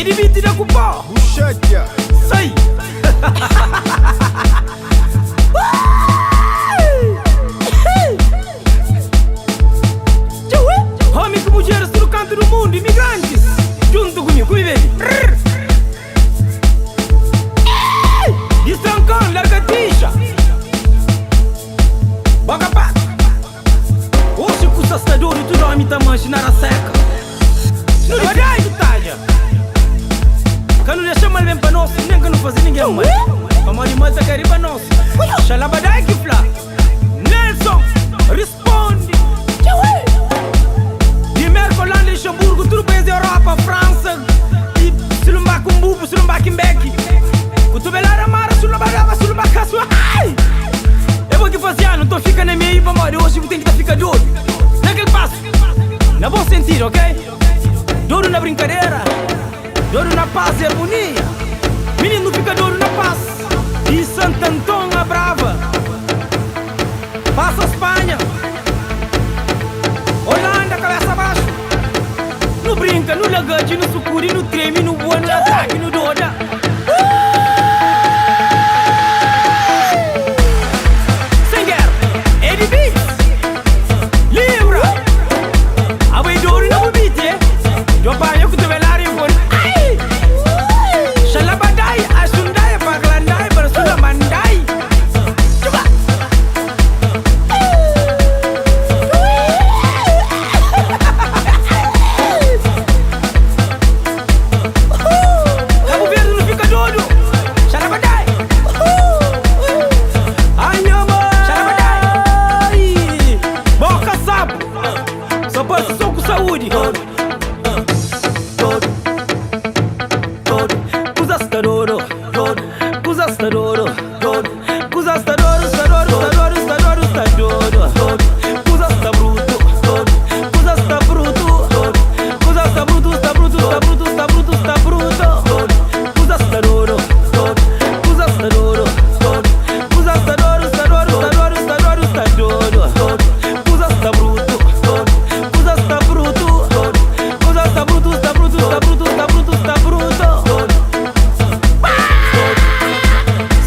Ele me tira com o pó. Buchetia. Sai. Homem como mulheres no canto do mundo, imigrantes. Junto comigo, baby. Distrancão, larga tixa. Boca pá. Hoje com o sastador, tu dorme tamanho na seca. Não vai dar, Itália. Quando não chama ele bem para nós, nem que não faz ninguém mais. Vamos ali mais a querer para nós. Xalabadai que flá. Nelson, responde. De Mercolândia, Luxemburgo, tudo país da Europa, França. E se não vai com bubo, se não vai com beque. Cotovelara mara, se não vai dar, se não vai caçoar. Eu vou te fazer, não tô ficando nem meio para morrer. Hoje eu tenho que ficar de olho. Naquele passo, na bom sentido, ok? Duro na brincadeira, duro na paz e harmonia. Menino fica duro na paz. E Santo Antônio a brava. Passa a Espanha, Holanda, cabeça abaixo. No brinca, no lagante, no sucuri, no treme, no boa, no ataque, no doda. Sem guerra, Eddie Beats, Libra. Awe duro na bobite, do pai eu que te velar em fone. Xalabadai, asundai, paglandai, para sula mandai. Chuba. Cabo Verde não fica doido. Xalabadai. Ai, meu amor. Xalabadai. Boca sapo. Só passa só com saúde. Cusastadoro, cusastadoro, cusastadoro, stadoro, stadoro, stadoro. Cusasta bruto, cusasta bruto, cusasta bruto, sta bruto, sta bruto, sta bruto, sta bruto. Cusastadoro, cusastadoro, cusastadoro, stadoro, stadoro, stadoro, stadoro. Cusasta bruto, cusasta bruto, cusasta bruto, sta bruto, sta bruto, sta bruto, sta bruto.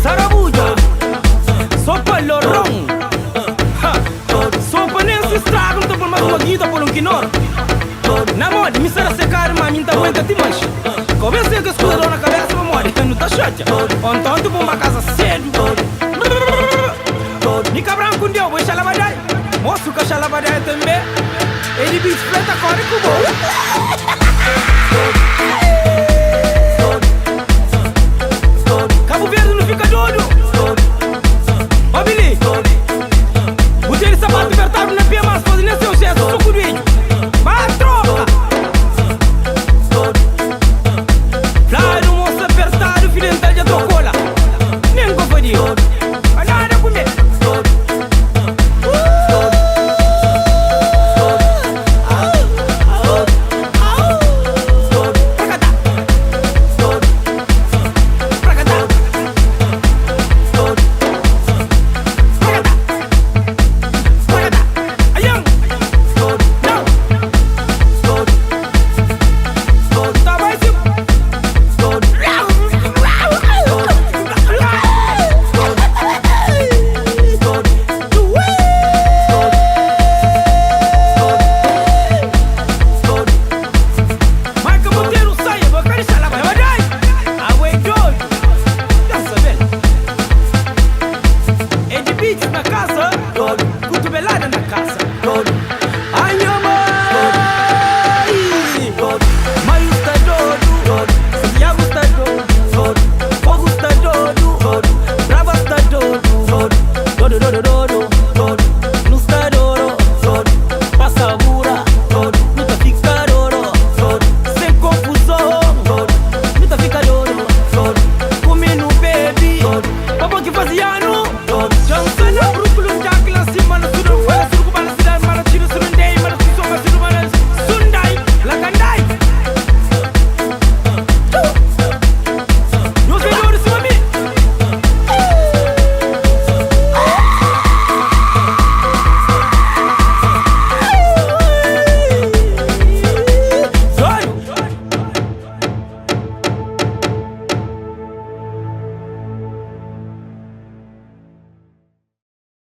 Sarabuja, sopa lorong. Sopa nem se estraga, não tô por mais uma guita por quinor. Na moda, me será secar, mas me tá aguenta te mancha. Comecei com a escuta na cabeça, mas moda, não tá chata. Então tu vou uma casa cedo. Me cabram com Deus, vou xalabadai. Moço que xalabadai também. Ele bicho preta, corre com o bom. Cabo Verde não fica doido. Ó Billy, botei ele sapato apertado na pia, mas fazendo esse seu gesto, suco do índio. Vai troca. Lá no moço apertado, filho de já trocou lá. Nem confundiu. Vai nada comer. Na casa, cotovelada na casa.